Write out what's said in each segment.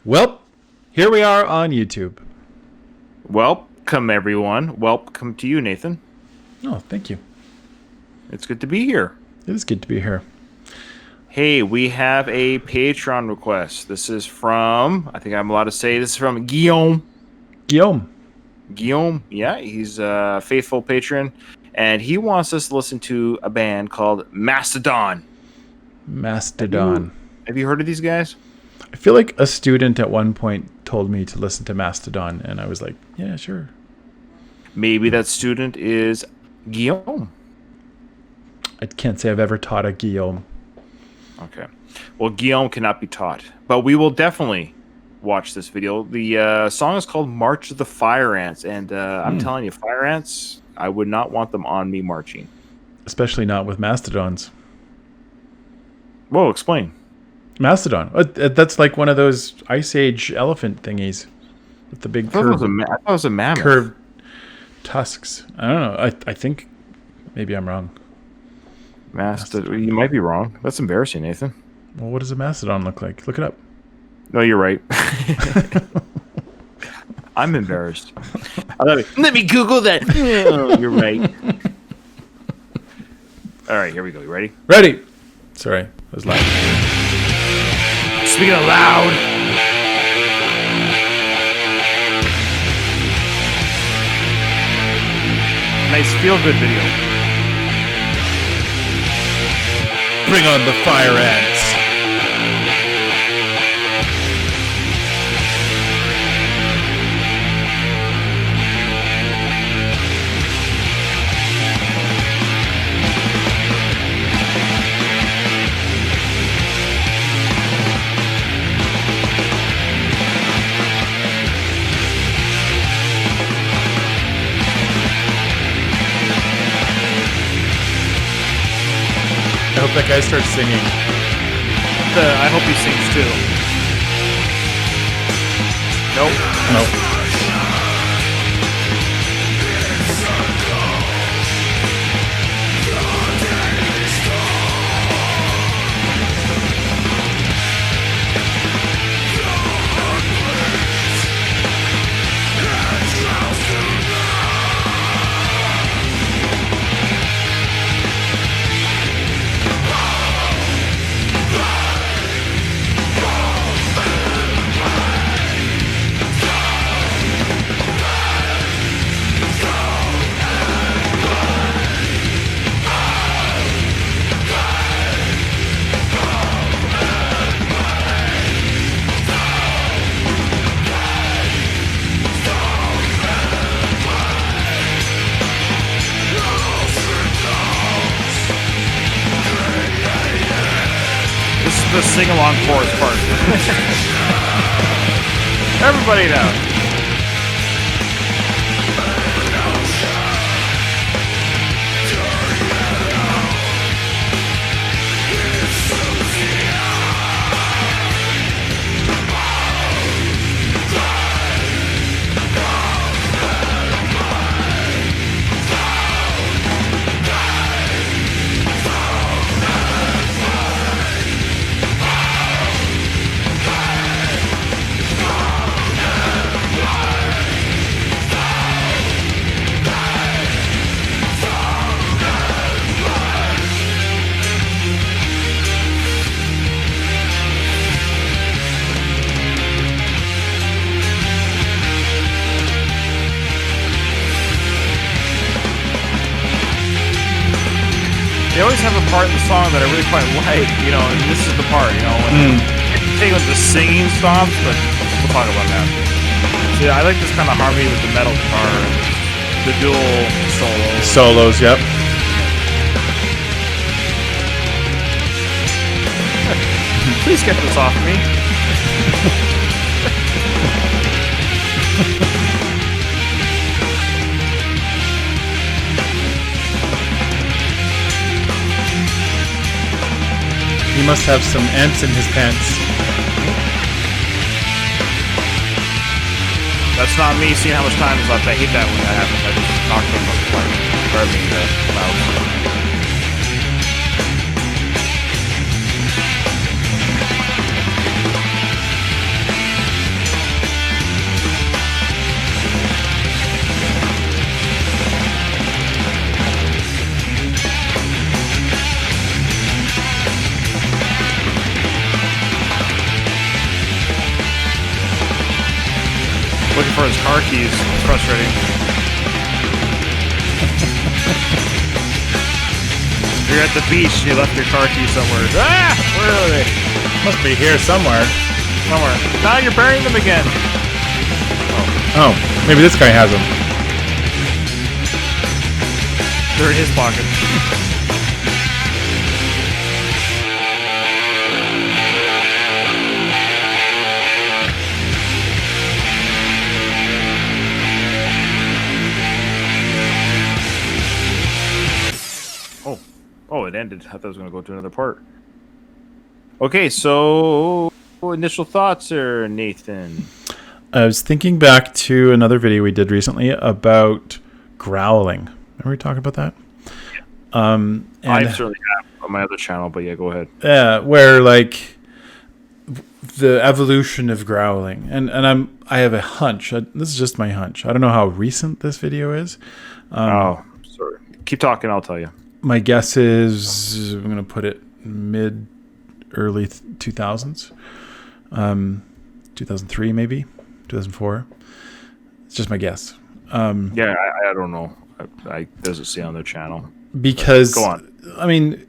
Well, here we are on YouTube. Welcome, everyone. Welcome to you, Nathan. Oh, thank you. It's good to be here. It is good to be here. Hey, we have a Patreon request. This is from, I think I'm allowed to say, this is from Guillaume. Guillaume, yeah, he's a faithful patron, and he wants us to listen to a band called Mastodon. Have you heard of these guys? I feel like a student at one point told me to listen to Mastodon, and I was like, yeah, sure. Maybe that student is Guillaume. I can't say I've ever taught a Guillaume. Okay. Well, Guillaume cannot be taught, but we will definitely watch this video. The song is called March of the Fire Ants, and I'm telling you, fire ants, I would not want them on me marching. Especially not with mastodons. Whoa, explain. Mastodon. That's like one of those Ice Age elephant thingies with the big I thought it was a mammoth. Curved tusks. I don't know. I think maybe I'm wrong. Mastodon. You might be wrong. That's embarrassing, Nathan. Well, what does a mastodon look like? Look it up. No, you're right. I'm embarrassed. Let me Google that. Oh, you're right. All right, here we go. You ready? Ready. Sorry, I was loud. Speaking of loud. Nice feel-good video. Bring on the fire ants. I hope that guy starts singing. I hope he sings too. Nope. The sing-along chorus part. Everybody now. They always have a part in the song that I really quite like, you know, and this is the part, you know, when the singing stops, but we'll talk about that. See, I like this kind of harmony with the metal guitar, the dual solos. Solos, yep. Please get this off me. He must have some ants in his pants. That's not me seeing how much time is left. I hate that when that happens. I just knocked him off the plane. Or I mean, the mouse. Looking for his car keys. It's frustrating. You're at the beach and you left your car keys somewhere. Ah! Where are they? Must be here somewhere. Somewhere. Now you're burying them again. Oh, maybe this guy has them. They're in his pocket. Oh, it ended. I thought it was going to go to another part. Okay, so initial thoughts there, Nathan. I was thinking back to another video we did recently about growling. Remember we talked about that? And I certainly have on my other channel, but yeah, go ahead. Yeah, where like the evolution of growling, and I have a hunch. This is just my hunch. I don't know how recent this video is. Sorry. Keep talking. I'll tell you. My guess is I'm going to put it early 2000s, 2003 maybe, 2004. It's just my guess. Yeah, I don't know. I doesn't see on their channel. Because go on. I mean,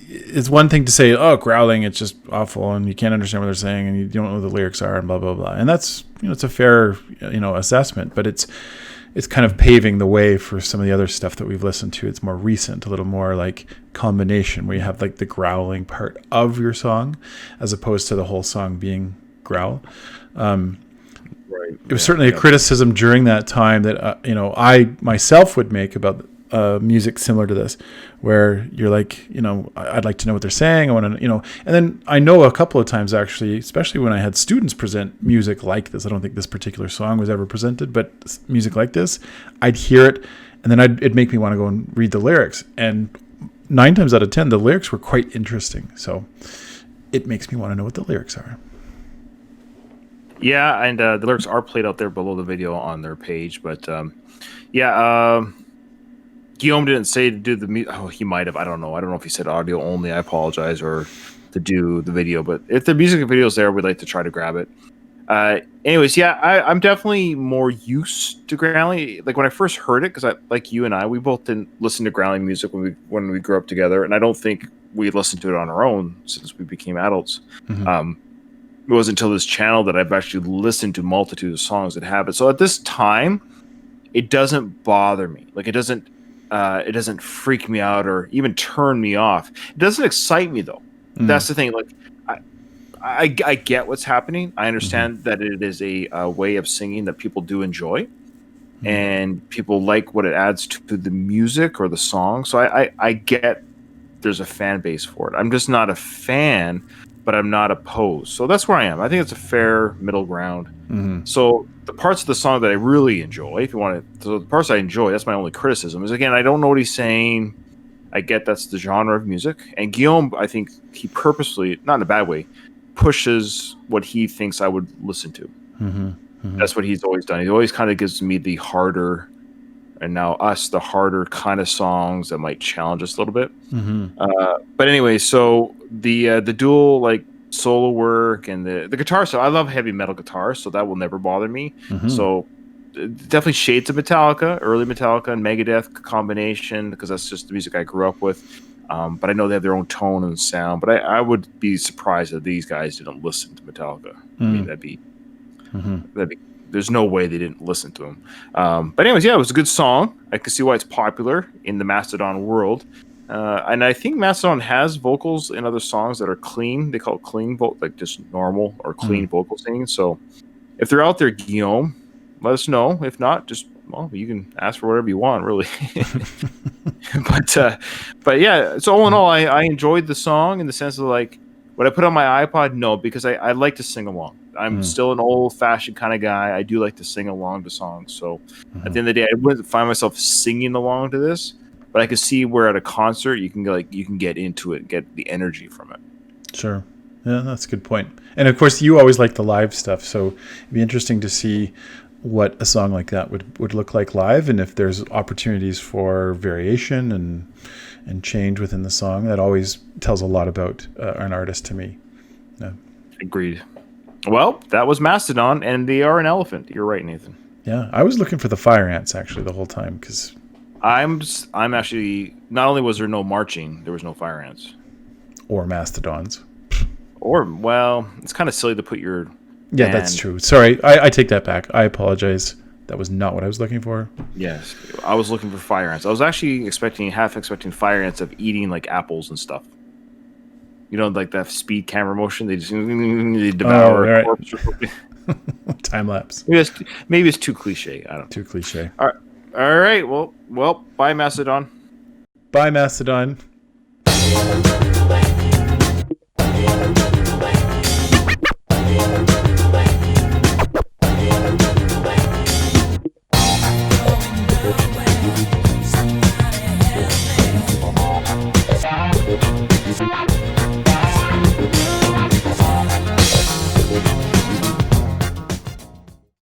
it's one thing to say, "Oh, growling, it's just awful, and you can't understand what they're saying, and you don't know what the lyrics are, and blah blah blah." And that's it's a fair assessment, but it's kind of paving the way for some of the other stuff that we've listened to. It's more recent, a little more like combination, where you have like the growling part of your song as opposed to the whole song being growl. Right. It was certainly a criticism during that time that I myself would make about music similar to this, where you're like, I'd like to know what they're saying. I want to, and then I know a couple of times actually, especially when I had students present music like this. I don't think this particular song was ever presented, but music like this, I'd hear it, and then it'd make me want to go and read the lyrics. And 9 times out of 10, the lyrics were quite interesting. So it makes me want to know what the lyrics are. Yeah, and the lyrics are played out there below the video on their page, but Guillaume didn't say to do the music. Oh, he might have. I don't know. I don't know if he said audio only. I apologize, or to do the video. But if the music video is there, we'd like to try to grab it. Anyways, yeah, I'm definitely more used to growling. Like when I first heard it, because like you and I, we both didn't listen to growling music when we grew up together, and I don't think we listened to it on our own since we became adults. Mm-hmm. It wasn't until this channel that I've actually listened to multitude of songs that have it. So at this time, it doesn't bother me. Like it doesn't freak me out or even turn me off. It doesn't excite me though. Mm. That's the thing. Like I get what's happening. I understand that it is a way of singing that people do enjoy, and people like what it adds to the music or the song. So I get there's a fan base for it. I'm just not a fan, but I'm not opposed. So that's where I am. I think it's a fair middle ground. Mm-hmm. So the parts of the song that I really enjoy, if you want to, so the parts I enjoy, that's my only criticism, is again, I don't know what he's saying. I get that's the genre of music. And Guillaume, I think he purposely, not in a bad way, pushes what he thinks I would listen to. Mm-hmm. Mm-hmm. That's what he's always done. He always kind of gives me the harder, and now us, the harder kind of songs that might challenge us a little bit. Mm-hmm. But anyway, so the dual like solo work and the guitar. So I love heavy metal guitar, so that will never bother me. Mm-hmm. So definitely shades of Metallica, early Metallica and Megadeth combination, because that's just the music I grew up with. But I know they have their own tone and sound. But I would be surprised that these guys didn't listen to Metallica. Mm-hmm. I mean, that'd be. There's no way they didn't listen to him. But anyways, yeah, it was a good song. I can see why it's popular in the Mastodon world. And I think Mastodon has vocals in other songs that are clean. They call it clean like just normal or clean vocal singing. So if they're out there, Guillaume, let us know. If not, just well, you can ask for whatever you want, really. But yeah. So all in all, I enjoyed the song in the sense of like, would I put on my iPod? No, because I like to sing along. I'm still an old-fashioned kind of guy. I do like to sing along to songs. So at the end of the day, I wouldn't find myself singing along to this, but I could see where at a concert you can get into it, get the energy from it. Sure. Yeah, that's a good point. And of course, you always like the live stuff, so it'd be interesting to see what a song like that would look like live, and if there's opportunities for variation and change within the song. That always tells a lot about an artist to me. Yeah. Agreed. Well, that was Mastodon, and they are an elephant. You're right, Nathan. Yeah, I was looking for the fire ants actually the whole time because I'm actually, not only was there no marching, there was no fire ants or mastodons. Or, well, it's kind of silly to put your Yeah, that's true. Sorry, I take that back. I apologize. That was not what I was looking for. Yes, I was looking for fire ants. I was actually half expecting fire ants of eating like apples and stuff. You know, like that speed camera motion. They just devour a corpse or something. Time lapse. Maybe it's too cliche. I don't know. Too cliche. All right. Well, bye, Mastodon. Bye, Mastodon.